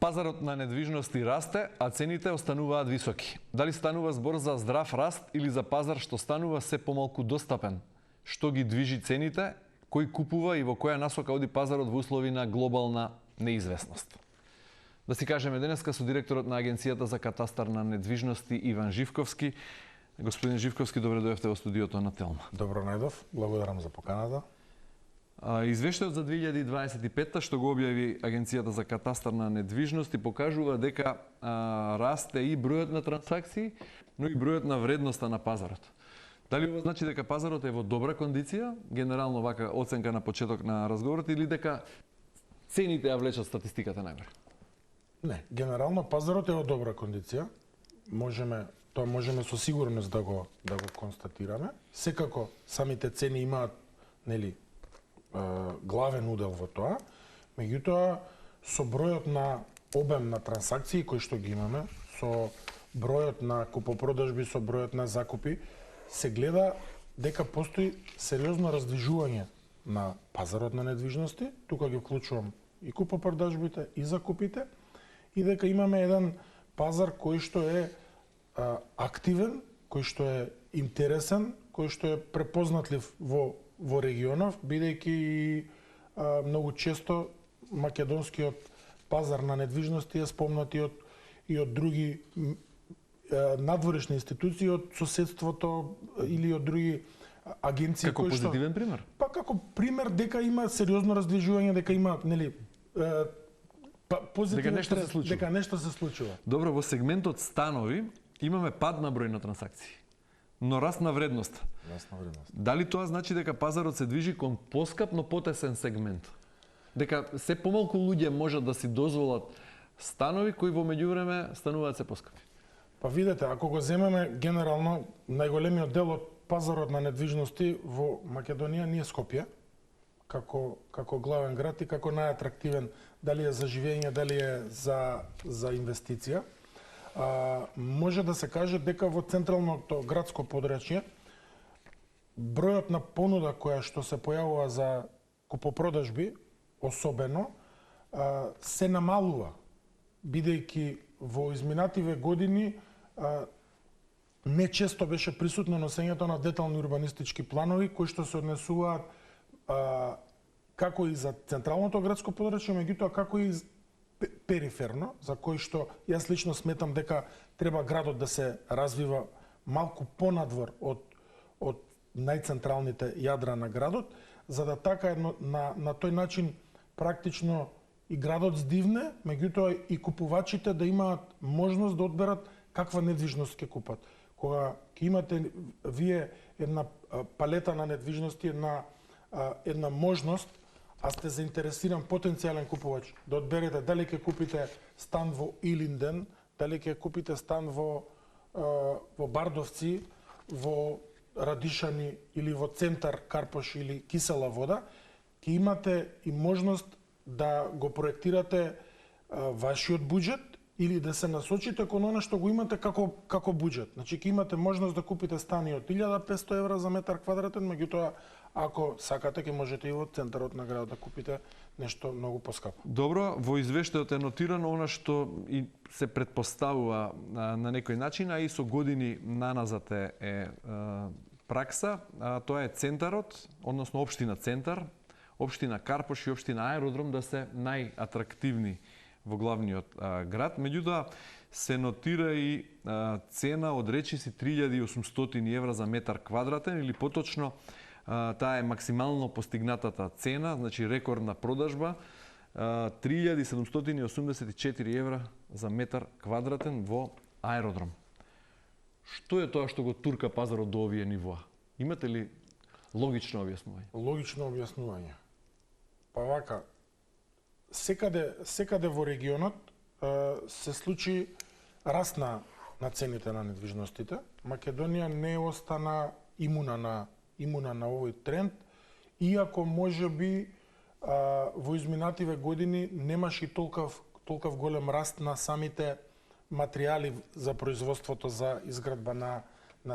Пазарот на недвижности расте, а цените остануваат високи. Дали станува збор за здрав раст или за пазар што станува се помалку достапен? Што ги движи цените? Кој купува и во која насока оди пазарот во услови на глобална неизвестност? Да си кажеме денеска со директорот на Агенцијата за катастар на недвижности Иван Живковски. Господин Живковски, добре дојавте во студиото на Телма. Добро најдов, благодарам за поканата. Извештајот за 2025 што го објави Агенцијата за катастар на недвижности покажува дека расте и бројот на трансакции, но и бројот на вредноста на пазарот. Дали ова значи дека пазарот е во добра кондиција, генерално вака оценка на почеток на разговорот, или дека цените ја влечат статистиката нагоре? Не, генерално пазарот е во добра кондиција. Тоа можеме со сигурност да го констатираме. Секако самите цени имаат, нели, главен удел во тоа. Меѓутоа, со бројот на обем на трансакции кои што ги имаме, со бројот на купопродажби, со бројот на закупи, се гледа дека постои сериозно раздвижување на пазарот на недвижности. Тука ги вклучувам и купопродажбите, и закупите, и дека имаме еден пазар кој што е активен, кој што е интересен, кој што е препознатлив во регионов, бидејќи многу често македонскиот пазар на недвижности е спомнат и од други надворешни институции, од соседството или од други агенции. Како позитивен пример? Па како пример дека има сериозно раздвижување, дека има, нели, позитивен, дека нешто се случува. Добро, во сегментот станови имаме пад на број на трансакции, но раст на вредност. Дали тоа значи дека пазарот се движи кон поскап, но потесен сегмент? Дека се помалку луѓе можат да си дозволат станови кои во меѓувреме стануваат се поскапи? Па видете, ако го земеме генерално, најголемиот дел од пазарот на недвижности во Македонија не е Скопје, како главен град и како најатрактивен, дали е за живење, дали е за инвестиција. Може да се каже дека во централното градско подрачје бројот на понуда која што се појавува за купопродажби, особено, се намалува, бидејќи во изминативе години не често беше присутно носењето на детални урбанистички планови кои што се однесуваат како и за централното градско подрачје, меѓутоа како и периферно, за кој што јас лично сметам дека треба градот да се развива малку понадвор од најцентралните јадра на градот, за да така на тој начин практично и градот здивне, меѓутоа и купувачите да имаат можност да одберат каква недвижност ќе купат. Кога ќе имате вие една палета на недвижности, една можност, а сте заинтересиран потенцијален купувач да одберете дали ќе купите стан во Илинден, дали ќе купите стан во Бардовци, во Радишани или во центар Карпош или Кисела Вода, ќе имате и можност да го проектирате вашиот буџет или да се насочите кон она што го имате како буџет. Значи ќе имате можност да купите стани од 1500 евра за метар квадратен, меѓутоа ако сакате ќе можете и во центарот на градот да купите нешто многу поскапо. Добро, во извештајот е нотирано она што и се претпоставува на некој начин, а и со години наназад е пракса, тоа е центарот, односно општина Центар, општина Карпош и општина Аеродром да се најатрактивни во главниот град. Меѓутоа се нотира и цена од речиси 3800 евра за метар квадратен, или поточно таа е максимално постигнатата цена, значи рекордна продажба, 3784 евра за метар квадратен во Аеродром. Што е тоа што го турка пазарот до овие нивоа? Имате ли логично објаснување? Логично објаснување. Па вака, секаде во регионот се случи раст на цените на недвижностите. Македонија не остана имуна на овој тренд, иако можеби во изминативе години немаше толков голем раст на самите материјали за производството за изградба на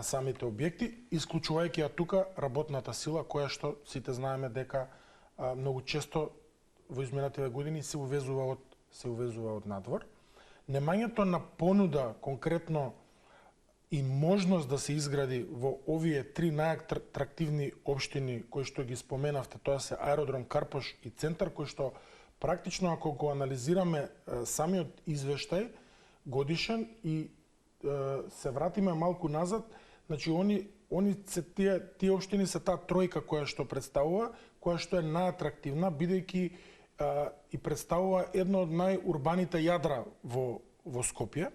самите објекти, исклучувајќи ја тука работната сила, која што сите знаеме дека многу често во изминативе години се увезува од се увезува од надвор. Немањето на понуда конкретно и можност да се изгради во овие три најатрактивни општини кои што ги споменавте, тоа се аеродром Карпош и Центар, кои што практично ако го анализираме самиот извештај годишен и се вратиме малку назад, значи они се тие општини се таа тројка која што представува, која што е најатрактивна бидејќи и представува едно од најурбаните јадра во Скопје.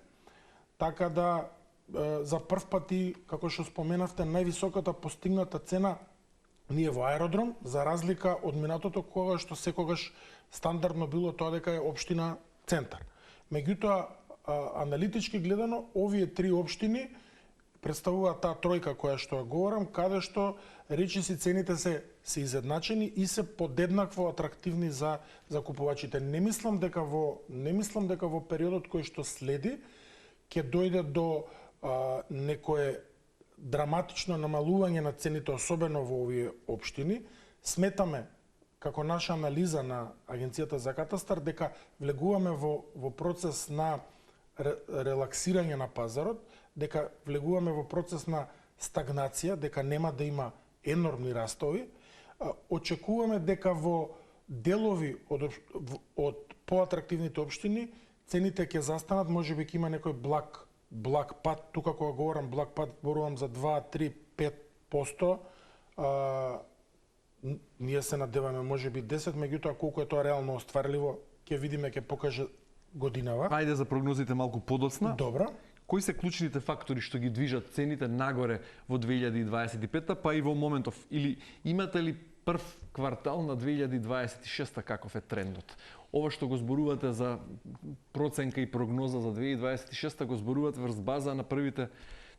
Така да за прв пат и, како што споменавте, највисоката постигната цена ние во аеродром, за разлика од минатото кога што секогаш стандардно било тоа дека е општина Центар. Меѓутоа, аналитички гледано, овие три општини представуваат таа тројка која што ја говорам, каде што речиси цените се изедначени и се подеднакво атрактивни за купувачите. Не мислам дека во периодот кој што следи ќе дојде до некое драматично намалување на цените, особено во овие општини. Сметаме, како наша анализа на Агенцијата за катастар, дека влегуваме во процес на релаксирање на пазарот, дека влегуваме во процес на стагнација, дека нема да има енормни растови. Очекуваме дека во делови од поатрактивните општини цените ќе застанат, можеби ќе има некој благ пат. Тука кога говорам благ пат, зборувам за 2, 3, 5%. Ние се надеваме можеби 10, меѓутоа колку е тоа реално остварливо, ќе видиме, ќе покаже годинава. Ајде за прогнозите малку подоцна. Добра. Кои се клучните фактори што ги движат цените нагоре во 2025, па и во моментов? Или имате ли прв квартал на 2026 каков е трендот? Ова што го зборувате за проценка и прогноза за 2026 го зборувате врз база на првите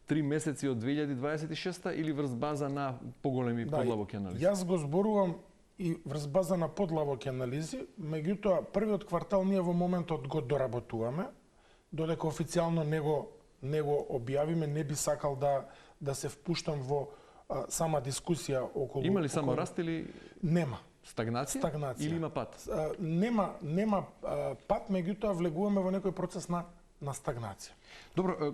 3 месеци од 2026 или врз база на поголеми подлабоки анализи? Јас го зборувам и врз база на подлабоки анализи, меѓутоа првиот квартал ние во моментот го доработуваме, додека официјално не го објавиме, не би сакал да се впуштам во сама дискусија околу... Има ли само раст или... Нема. Стагнација? Или има пат? Нема пат, меѓутоа влегуваме во некој процес на стагнација. Добро,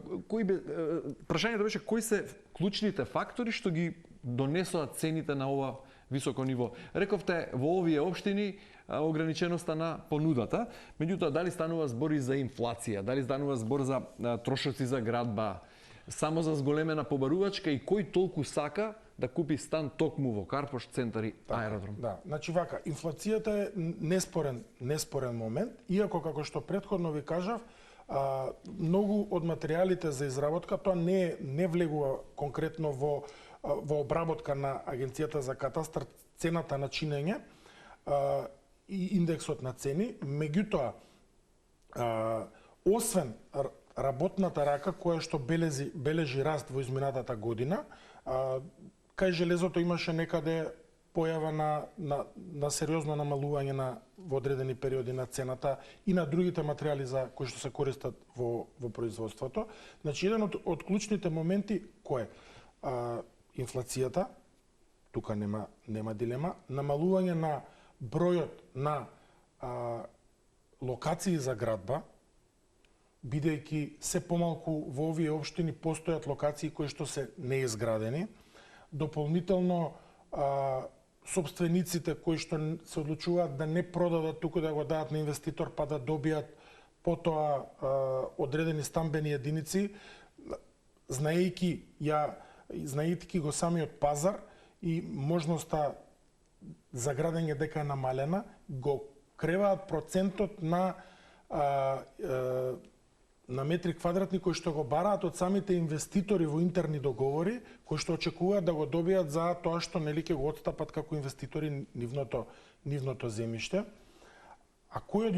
прашањето беше кои се клучните фактори што ги донесоа цените на ова високо ниво? Рековте во овие општини ограниченоста на понудата, меѓутоа дали станува збор и за инфлација, дали станува збор за трошоци за градба, само за зголемена побарувачка и кој толку сака да купи стан токму во Карпош, Центар и аеродром? Да, значи вака, инфлацијата е неспорен момент, иако како што претходно ви кажав, многу од материјалите за изработка тоа не влегува конкретно во обработка на Агенцијата за катастар, цената на чинење и индексот на цени, меѓутоа освен работната рака која што бележи раст во изминатата година, кај железото имаше некаде појава на сериозно намалување во одредени периоди на цената и на другите материјали за кои што се користат во производството. Значи еден од клучните моменти кој е инфлацијата, тука нема дилема, намалување на бројот на локации за градба, бидејќи се помалку во овие општини постојат локации кои што се неизградени, дополнително сопствениците кои што се одлучуваат да не продадат, туку да го дадат на инвеститор па да добијат потоа одредени стамбени единици, знаејќи го самиот пазар и можноста за градење дека е намалена, го креваат процентот на метри квадратни кои што го бараат од самите инвеститори во интерни договори, кои што очекуваат да го добијат за тоа што нели ќе го отстапат како инвеститори нивното земјиште. А кој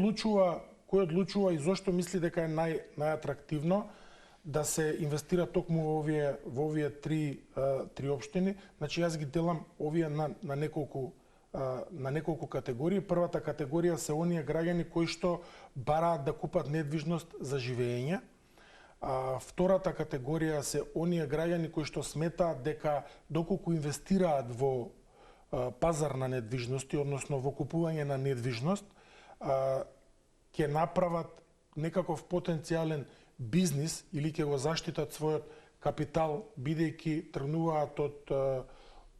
одлучува и зошто мисли дека е најатрактивно да се инвестира токму во овие три општини? Значи јас ги делам овие на неколку категории. Првата категорија се оние граѓани кои што бараат да купат недвижност за живење. Втората категорија се оние граѓани кои што сметаат дека доколку инвестираат во пазар на недвижности, односно во купување на недвижност, ќе направат некаков потенцијален бизнис или ќе го заштитат својот капитал, бидејќи тргнуваат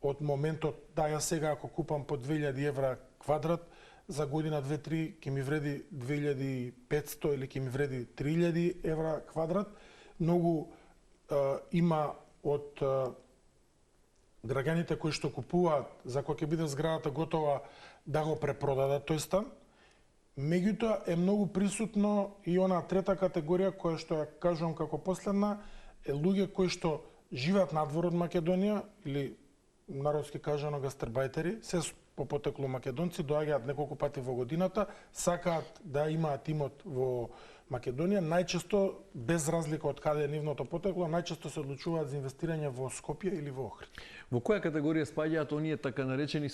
од моментот да ја сега ако купам по 2000 евра квадрат, за година 2-3 ќе ми вреди 2500 или ќе ми вреди 3000 евра квадрат. Многу има од граѓаните кои што купуваат за кога ќе биде зградата готова да го препродадат тој стан. Меѓутоа е многу присутно и она трета категорија која што ја кажувам како последна е луѓе кои што живеат надвор од Македонија или народски кажано гастербајтери, се по потекло македонци, доаѓаат неколку пати во годината, сакаат да имаат имот во Македонија, најчесто без разлика од каде е нивното потекло, најчесто се одлучуваат за инвестирање во Скопје или во Охрид. Во која категорија спаѓаат оние така наречени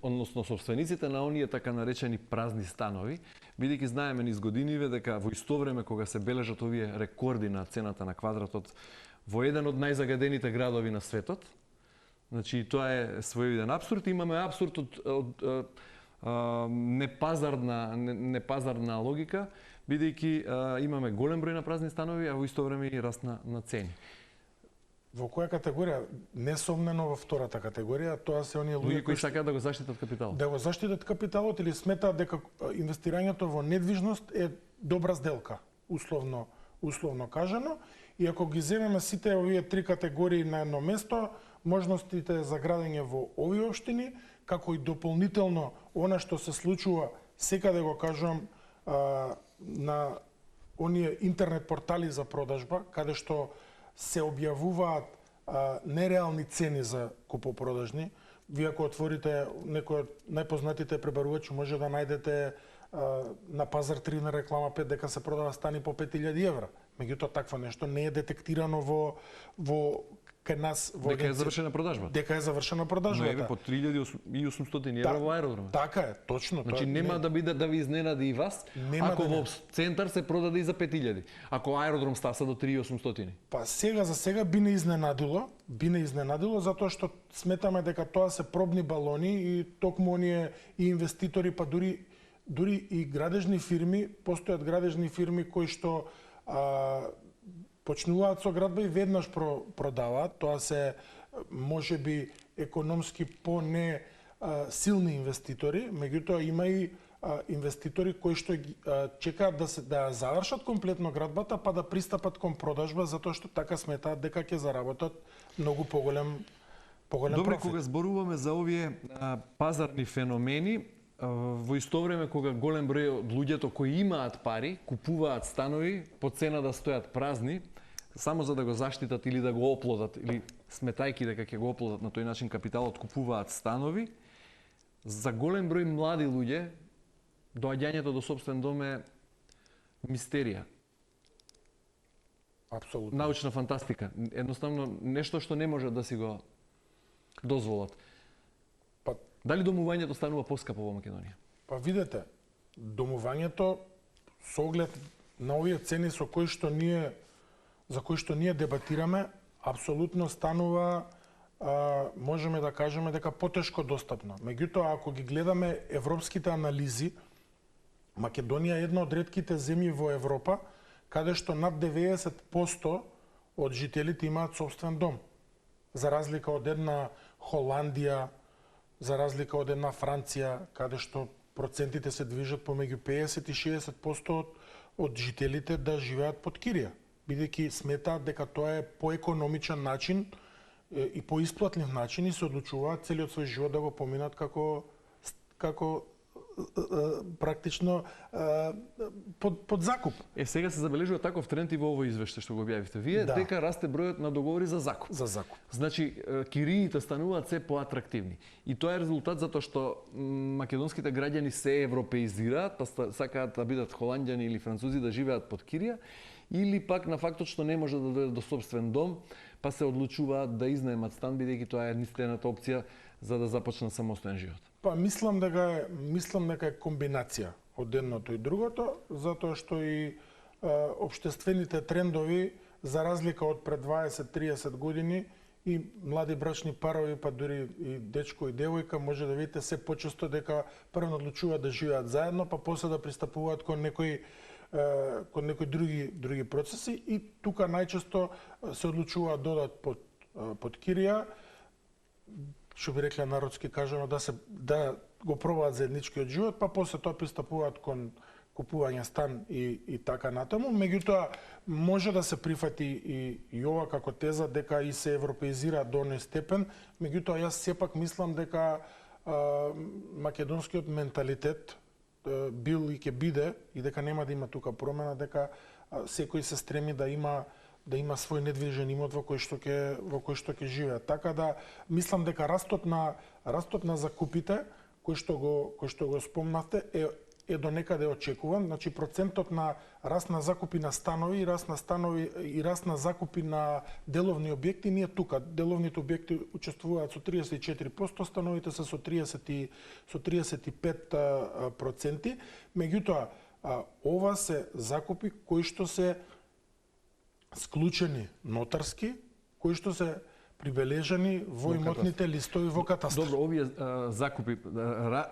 односно собствениците на оние така наречени празни станови, бидејќи знаеме низ годиниве дека во исто време кога се бележат овие рекорди на цената на квадратот во еден од најзагадените градови на светот, значи тоа е своевиден апсурд, имаме апсурд од непазарна логика, бидејќи имаме голем број на празни станови, а во исто време и раст на цени. Во која категорија? Несомнено во втората категорија, тоа се оние луѓе кои сакаат да го заштитат капиталот. Да го заштитат капиталот или сметаат дека инвестирањето во недвижност е добра сделка, условно кажано. И ако ги земеме сите овие три категории на едно место, можностите за градење во овие општини, како и дополнително она што се случува, секаде го кажувам, на оние интернет портали за продажба, каде што се објавуваат нереални цени за купопродажни. Вие ако отворите некој од најпознатите пребарувачи, може да најдете на пазар 3 на реклама 5 дека се продава стани по 5000 евра. Меѓутоа такво нешто не е детектирано во кај нас во дека е завршена продажба. Дека е завршена продажба. Но еве по 3800 евра во аеродром. Така е, точно. Значи нема да биде да ви изненади и вас, ако во центар се продаде и за 5000. Ако аеродром стаса до 3800. Па за сега би не изненадило затоа што сметаме дека тоа се пробни балони и токму оние и инвеститори, па дури и градежни фирми, постојат градежни фирми кои што почнуваат со градба и веднаш продаваат. Тоа се можеби економски по-не силни инвеститори, меѓутоа има и инвеститори кои што чекаат да завршат комплетно градбата па да пристапат кон продажба затоа што така сметаат дека ќе заработат многу поголем профит. Добре, кога зборуваме за овие пазарни феномени, во исто време кога голем број од луѓето кои имаат пари купуваат станови по цена да стојат празни, само за да го заштитат или да го оплодат, или сметајки дека ќе го оплодат на тој начин капиталот, купуваат станови, за голем број млади луѓе доаѓањето до сопствен дом е мистерија. Апсолутно. Научна фантастика. Едноставно нешто што не може да си го дозволат. Дали домувањето станува поскапо во Македонија? Па видете, домувањето со оглед на овие цени за кои што ние дебатираме, апсолутно станува, можеме да кажеме дека потешко достапно. Меѓутоа, ако ги гледаме европските анализи, Македонија е една од ретките земји во Европа каде што над 90% од жителите имаат сопствен дом. За разлика од една Холандија, за разлика од една Франција, каде што процентите се движат помеѓу 50 и 60% од жителите да живеат под кирија, бидејќи сметаат дека тоа е поекономичен начин и поисплатлив начин и се одлучуваат целиот свој живот да го поминат како практично под закуп. Сега се забележува таков тренд и во овој извештај што го објавивте. Вие дека расте бројот на договори за закуп. За закуп. Значи кириите стануваат се поатрактивни. И тоа е резултат затоа што македонските граѓани се европеизираат, па сакаат да бидат холанѓани или французи да живеат под кирија, или пак на фактот што не може да дојдат до сопствен дом, па се одлучуваат да изнаемат стан бидејќи тоа е единствената опција за да започнат самостоен живот. Па мислам дека е комбинација од едното и другото, затоа што и општествените трендови, за разлика од пред 20-30 години, и млади брачни парови, па дури и дечко и девојка, може да видите се почесто дека прво одлучуваат да живеат заедно, па после да пристапуваат кон некои други процеси и тука најчесто се одлучуваат да одат под кирија, што би рекле народски кажано, да го пробаат заедничкиот живот, па после тоа пристапуваат кон купување стан и така натаму. Меѓутоа, може да се прифати и ова како теза дека и се европеизира до оној степен, меѓутоа јас сепак мислам дека македонскиот менталитет бил и ќе биде, и дека нема да има тука промена, дека секој се стреми да има свој недвижен имот во кој што ќе живее. Така да мислам дека растот на закупите кој што го спомнавте е до некаде очекуван. Значи процентот на раст на закупи на станови и раст на закупи на деловни објекти ние тука. Деловните објекти учествуваат со 34%, становите се со 35%. Меѓутоа, ова се закупи кои што се склучени нотарски, кои што се прибележани во имотните листови во катастар. Добро, овие закупи,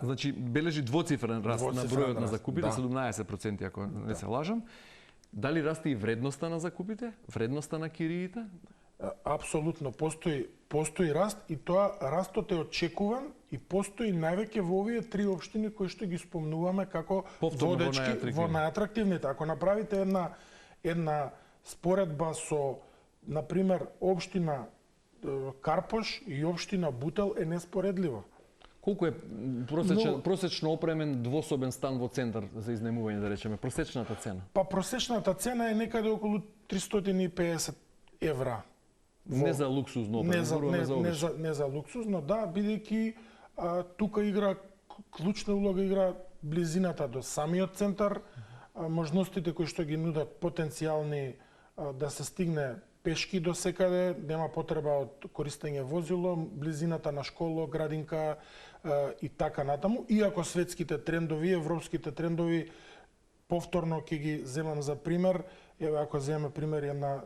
значи бележи двоцифрен раст на бројот на закупите, 17% ако не се лажам. Дали расте и вредноста на закупите? Вредноста на кириите? Апсолутно, постои раст и тоа растот е очекуван и постои највеќе во овие три општини кои што ги спомнуваме како водечки во најатрактивните. Ако направите една споредба со, например, општина Карпош и општина Бутел е неспоредливо. Колку е просечно опремен двособен стан во центар за изнемување, да речеме, просечната цена? Па просечната цена е некаде околу 350 евра. Не за луксузно опремен, не за луксузно, да, бидејќи тука клучна улога игра близината до самиот центар, можностите кои што ги нудат потенцијални да се стигне пешки до секаде, нема потреба од користење возило, близината на школа, градинка и така натаму. Иако светските трендови, европските трендови, повторно ќе ги земам за пример, еве ако земеме пример една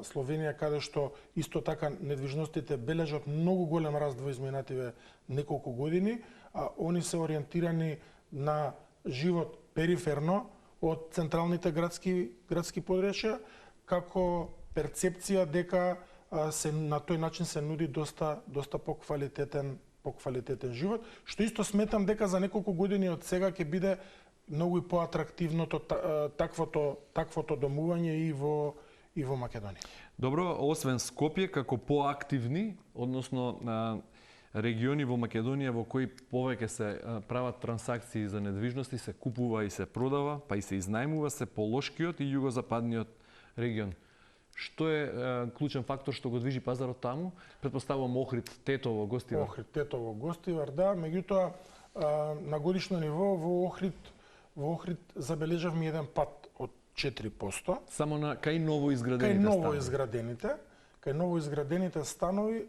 Словенија каде што исто така недвижностите бележат многу голем раст во изминативе неколку години, а они се ориентирани на живот периферно од централните градски подречја, како перцепција дека на тој начин се нуди доста поквалитетен живот, што исто сметам дека за неколку години од сега ќе биде многу и поатрактивното таквото домување и во Македонија. Добро, освен Скопје како поактивни, односно региони во Македонија во кои повеќе се прават трансакции за недвижности, се купува и се продава, па и се изнајмува, се полошкиот и југозападниот регион. Што е клучен фактор што го движи пазарот таму? Претпоставувам Охрид, Тетово, Гостивар. Охрид, Тетово, Гостивар, да. Меѓутоа, на годишно ниво во Охрид забележавме еден пат од 4%. Само на кај новоизградените станови,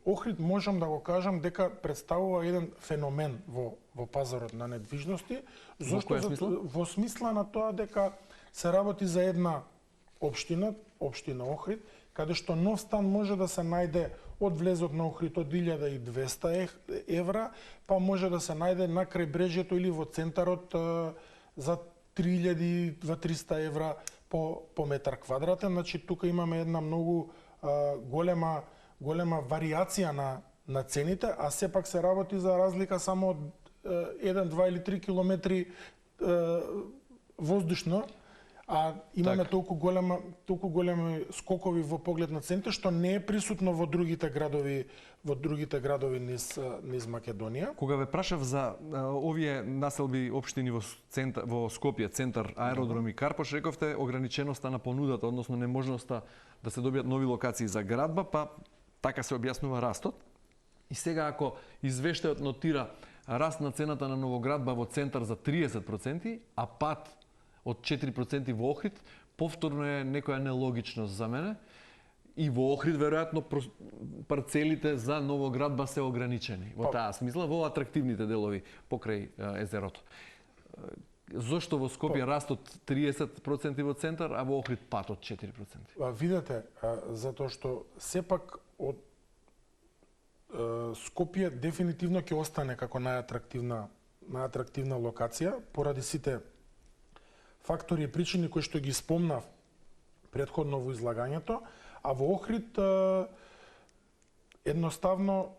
Охрид можам да го кажам дека представува еден феномен во пазарот на недвижности. Зошто? Во смисла на тоа дека се работи за една општина Охрид, каде што нов стан може да се најде од влезот на Охрид од 1200 евра, па може да се најде на крајбрежјето или во центарот за 3000-300 евра по метар квадратен. Значи тука имаме една многу голема варијација на цените, а сепак се работи за разлика само од 1, 2 или 3 километри воздушно, а имаме толку големи скокови во поглед на цените што не е присутно во другите градови низ Македонија. Кога ве прашав за овие населби општини во Скопје, центар, аеродром и Карпош, рековте ограниченоста на понудата, односно неможноста да се добијат нови локации за градба, па така се објаснува растот. И сега ако извештајот нотира раст на цената на новоградба во центар за 30%, а пат од 4% во Охрид, повторно е некоја нелогичност за мене. И во Охрид, веројатно, парцелите за новоградба се ограничени. Во таа смисла, во атрактивните делови покрај езерото. Зошто во Скопје растот 30% во центар, а во Охрид пат од 4%? Видете, затоа што сепак од Скопје дефинитивно ќе остане како најатрактивна локација поради сите фактори и причини кои што ги спомнав претходно во излагањето, а во Охрид едноставно,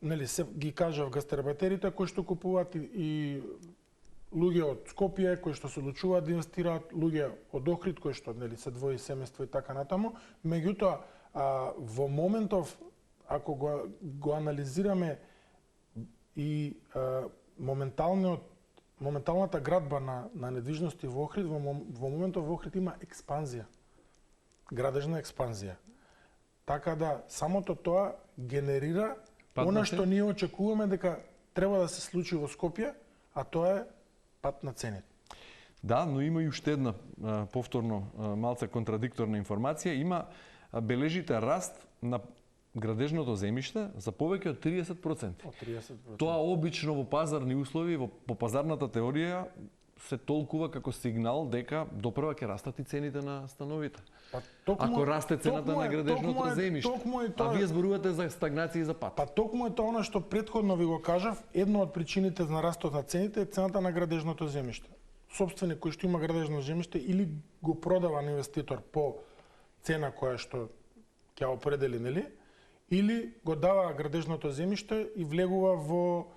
нели, се ги кажав гастребатерите кои што купуваат и луѓе од Скопје кои што се одлучуваат да инвестираат, луѓе од Охрид кои што, нели, се двои семејство и така натаму. Меѓутоа, во моментов ако го анализираме и моменталната градба на недвижности во Охрид, во моментов во Охрид има експанзија, градежна експанзија. Така да самото тоа генерира она што ние очекуваме дека треба да се случи во Скопје, а тоа е пат на цените. Да, но има и уште една повторно малце контрадикторна информација. Бележите раст на градежното земјиште за повеќе од 30%. Од 30%. Тоа обично во пазарни услови, по пазарната теорија, се толкува како сигнал дека допрва ќе растат и цените на становите. Ако расте цената на градежното земјиште, а вие зборувате за стагнација и за пат. Токму е тоа што претходно ви го кажав, една од причините на растот на цените е цената на градежното земјиште. Собственик кој што има градежно земјиште или го продава на инвеститор по цена која што ќе определи, нели? Или го дава градежното земјиште и влегува во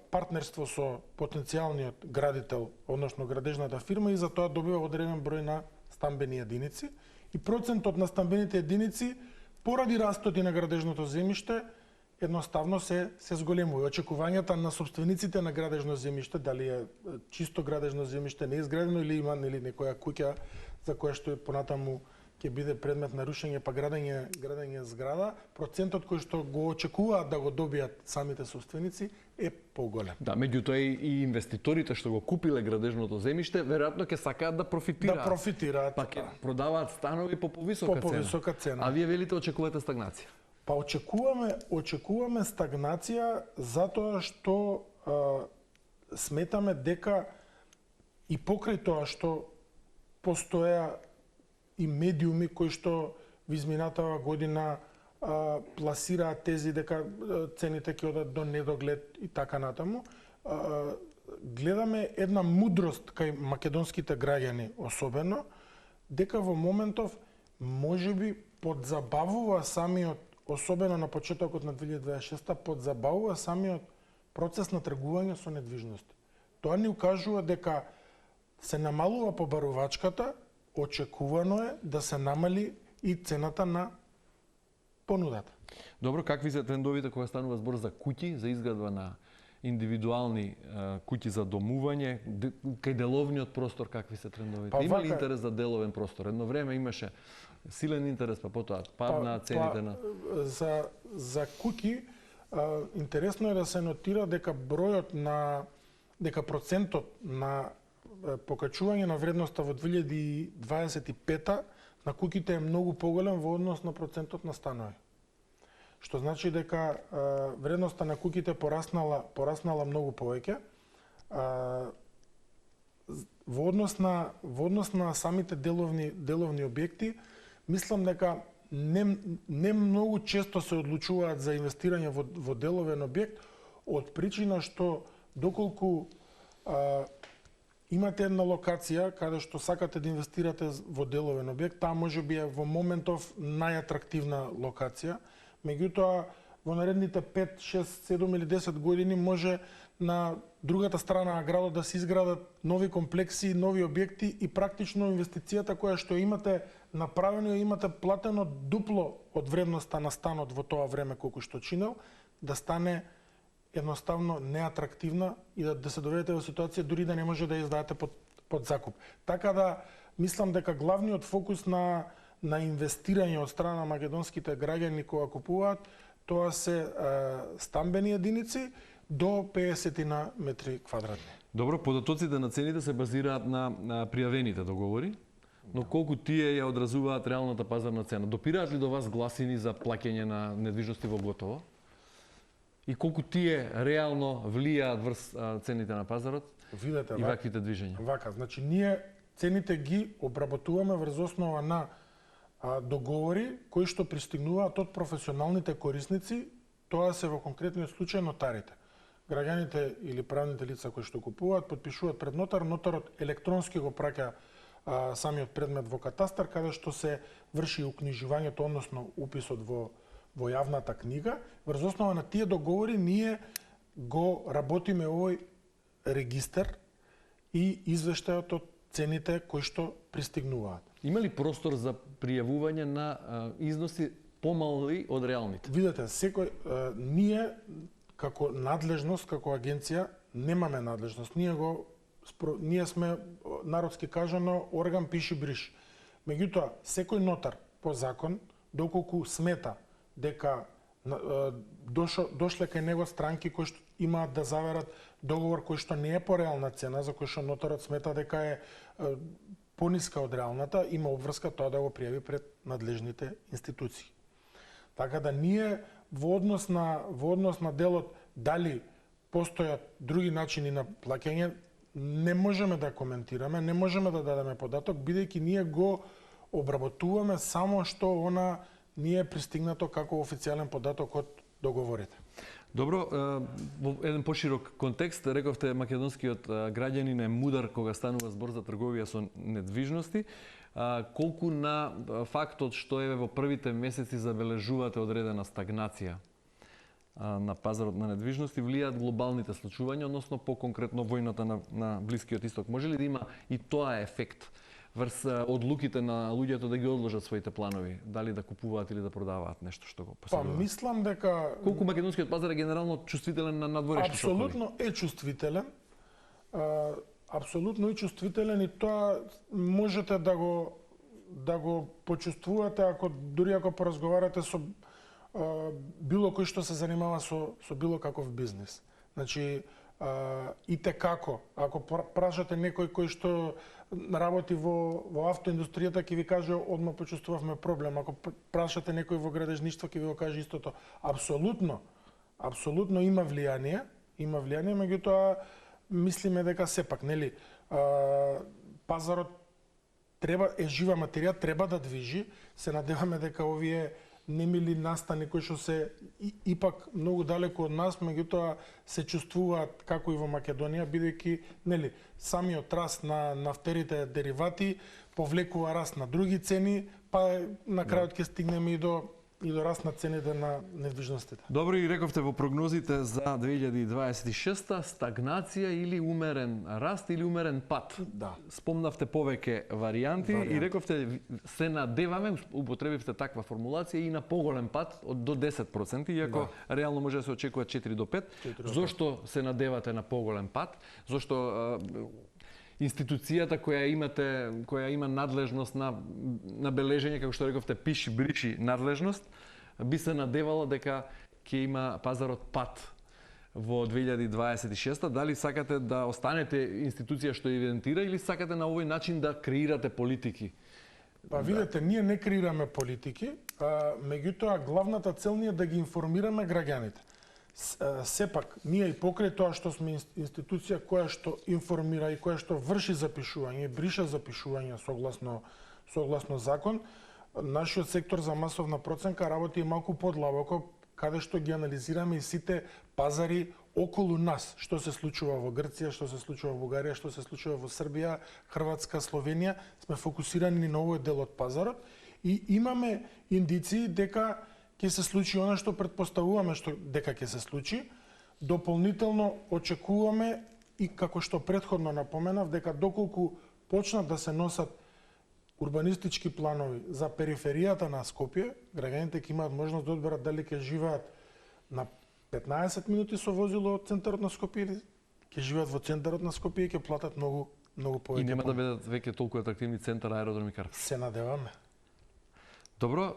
партнерство со потенцијалниот градител, односно градежната фирма, и за тоа добива одреден број на стамбени единици. И процентот на стамбените единици, поради растот и на градежното земјиште, едноставно се зголемува. Очекувањата на собствениците на градежно земјиште, дали е чисто градежно земјиште, неизградено или има, нели, некоја куќа за која што понатаму ќе биде предмет на рушење па градење зграда, процентот кој што го очекуваат да го добијат самите собственици е поголем. Да, меѓутоа и инвеститорите што го купиле градежното земјиште веројатно ќе сакаат да профитираат. Па ќе продаваат станови по повисока цена. А вие велите очекувате стагнација? Па очекуваме стагнација затоа што сметаме дека и покрај тоа што постоја и медиуми кои што во изминатава година пласираат тези дека цените ќе одат до недоглед и така натаму, гледаме една мудрост кај македонските граѓани особено, дека во моментов можеби подзабавува самиот, особено на почетокот на 2026, подзабавува самиот процес на тргување со недвижности. Тоа ни укажува дека се намалува побарувачката, очекувано е да се намали и цената на понудата. Добро, какви се трендовите кога станува збор за куќи, за изградба на индивидуални куќи за домување, кај деловниот простор какви се трендовите? Има ли интерес за деловен простор? Едно време имаше силен интерес, па потоа падна цените на... За куќи, интересно е да се нотира дека процентот на покачување на вредноста во 2025 на куќите е многу поголем во однос на процентот на станови. Што значи дека вредноста на куќите пораснала многу повеќе. Во однос на самите деловни објекти, мислам дека не многу често се одлучуваат за инвестирање во деловен објект, од причина што доколку имате една локација каде што сакате да инвестирате во деловен објект, таа можеби е во моментов најатрактивна локација. Меѓутоа, во наредните 5, 6, 7 или 10 години може на другата страна на градот да се изградат нови комплекси, нови објекти и практично инвестицијата која што имате направено и имате платено дупло од вредноста на станот во тоа време колку што чинел, да стане едноставно неатрактивна и да се доведете во ситуација дури да не може да ја издадете под закуп. Така да, мислам дека главниот фокус на инвестирање од страна на македонските граѓани кога купуваат, тоа се стамбени единици до 50 на метри квадратни. Добро, податоците на цените се базираат на пријавените договори, но колку тие ја одразуваат реалната пазарна цена? Допираат ли до вас гласини за плаќање на недвижности во готово? И колку тие реално влијаат врз цените на пазарот? Видете, и ваквите движења. Вака, значи ние цените ги обработуваме врз основа на договори кои што пристигнуваат од професионалните корисници, тоа се во конкретниот случај нотарите. Граѓаните или правните лица кои што купуваат, потпишуваат пред нотар, нотарот електронски го праќа самиот предмет во катастар, каде што се врши укнижувањето, односно уписот во јавната книга. Врз основа на тие договори ние го работиме овој регистар и извештајот од цените кои што пристигнуваат. Има ли простор за пријавување на износи помали од реалните? Видете, ние како надлежност, како агенција, немаме надлежност. Ние сме, народски кажано, орган пиши бриш. Меѓутоа, секој нотар по закон, доколку смета дека дошле кај него странки кои што имаат да заверат договор кој што не е по реална цена, за кој што нотарот смета дека е пониска од реалната, има обврска тоа да го пријави пред надлежните институции. Така да ние во однос на делот дали постојат други начини на плаќање, не можеме да коментираме, не можеме да дадеме податок, бидејќи ние го обработуваме само што она ни е пристигнато како официјален податок од договорите. Добро, во еден поширок контекст, рековте македонскиот граѓанин е мудар кога станува збор за трговија со недвижности. Колку на фактот што е во првите месеци забележувате одредена стагнација на пазарот на недвижности влијаат глобалните случувања, односно по-конкретно војната на Блискиот Исток? Може ли да има и тоа ефект врз одлуките на луѓето да ги одложат своите планови, дали да купуваат или да продаваат нешто што го поседуваат? Мислам дека колку македонскиот пазар е генерално чувствителен на надворешни шокови? Апсолутно е чувствителен. Апсолутно е чувствителен и тоа можете да го почувствувате дури ако поразговарате со било кој што се занимава со било каков бизнис. Значи, и како, ако прашате некој кој што работи во автоиндустријата, ќе ви каже одма почувствувавме проблем. Ако прашате некој во градежништво, ќе ви го каже истото. Апсолутно има влијание, меѓутоа мислиме дека сепак, нели, пазарот е жива материја, треба да движи. Се надеваме дека овие немили настани кои што се ипак многу далеку од нас, меѓутоа се чувствуваат како и во Македонија, бидејќи нели самиот раст на нафтерите деривати повлекува раст на други цени, па на крајот ќе стигнеме и до раст на цените на недвижностите. Добро, и рековте во прогнозите за 2026 стагнација или умерен раст или умерен пат. Да. Спомнавте повеќе варијанти и рековте се надеваме, употребивте таква формулација, и на поголем пат од до 10%, иако реално може да се очекува 4 до 5. Зошто се надевате на поголем пат? Зошто институцијата која има надлежност на бележење, како што рековте, пиши бриши надлежност, би се надевала дека ќе има пазарот пат во 2026. Дали сакате да останете институција што евидентира или сакате на овој начин да креирате политики? Па видете, ние не креираме политики, меѓутоа главната цел ни е да ги информираме граѓаните. Сепак, ние и покрај тоа што сме институција која што информира и која што врши запишување и брише запишување согласно закон, нашиот сектор за масовна проценка работи и малку подлабоко, каде што ги анализираме и сите пазари околу нас, што се случува во Грција, што се случува во Бугарија, што се случува во Србија, Хрватска, Словенија, сме фокусирани на овој дел од пазарот и имаме индиции дека ќе се случи она што претпоставуваме дека ќе се случи. Дополнително очекуваме и како што претходно напоменав дека доколку почнат да се носат урбанистички планови за периферијата на Скопје, граѓаните ќе имаат можност да одберат дали ќе живеат на 15 минути со возило од центарот на Скопје или ќе живеат во центарот на Скопје и ќе платат многу повеќе. И нема да бидат веќе толку атрактивни центар, аеродром и Карпи. Се надеваме. Добро,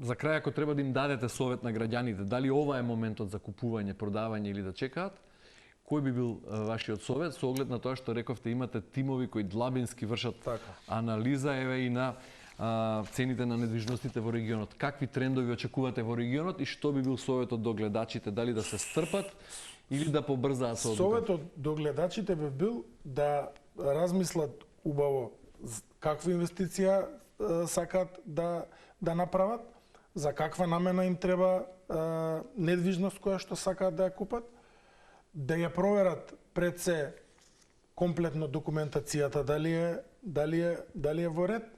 за крај, ако треба да им дадете совет на граѓаните, дали ова е моментот за купување, продавање или да чекаат, кој би бил вашиот совет со оглед на тоа што рековте имате тимови кои длабински вршат анализа и на цените на недвижностите во регионот? Какви трендови очекувате во регионот и што би бил советот до гледачите, дали да се стрпат Или да побрзаат со одлука? Советот до гледачите би бил да размислат убаво каква инвестиција сакаат да направат, за каква намена им треба недвижност која што сакаат да ја купат, да ја проверат пред се комплетно документацијата дали е во ред,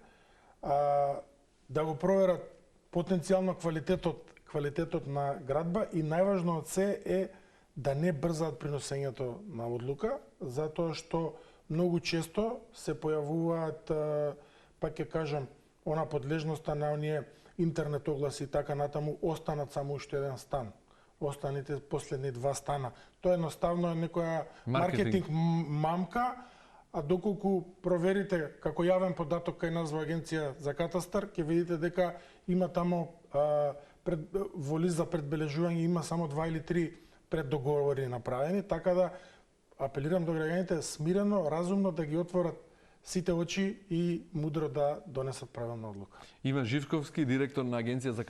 да го проверат потенцијално квалитетот на градба и најважно од се е да не брзаат при носењето на одлука, затоа што многу често се појавуваат, пак ќе кажам, она подлежноста на оние интернет огласи и така натаму, останат само уште еден стан. Останите последни 2 стана. Тоа едноставно е некоја маркетинг мамка, а доколку проверите како јавен податок кај нас во Агенција за катастар, ќе видите дека има тамо во лист за предбележување има само 2 или 3 преддоговори направени, така да апелирам до граѓаните смирено, разумно да ги отворат сите очи и мудро да донесат правилна одлука. Иван Живковски, директор на Агенција за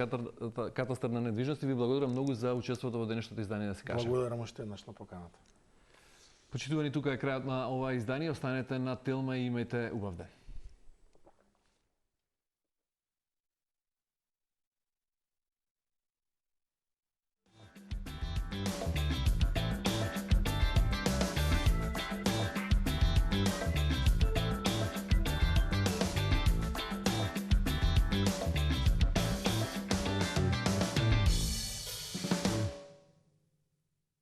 катастар на недвижности, ви благодарам многу за учеството во денешното издание да се каже. Благодарам уште еднаш на поканата. Почитувани, тука е крајот на ова издание. Останете на Телма и имајте убав ден.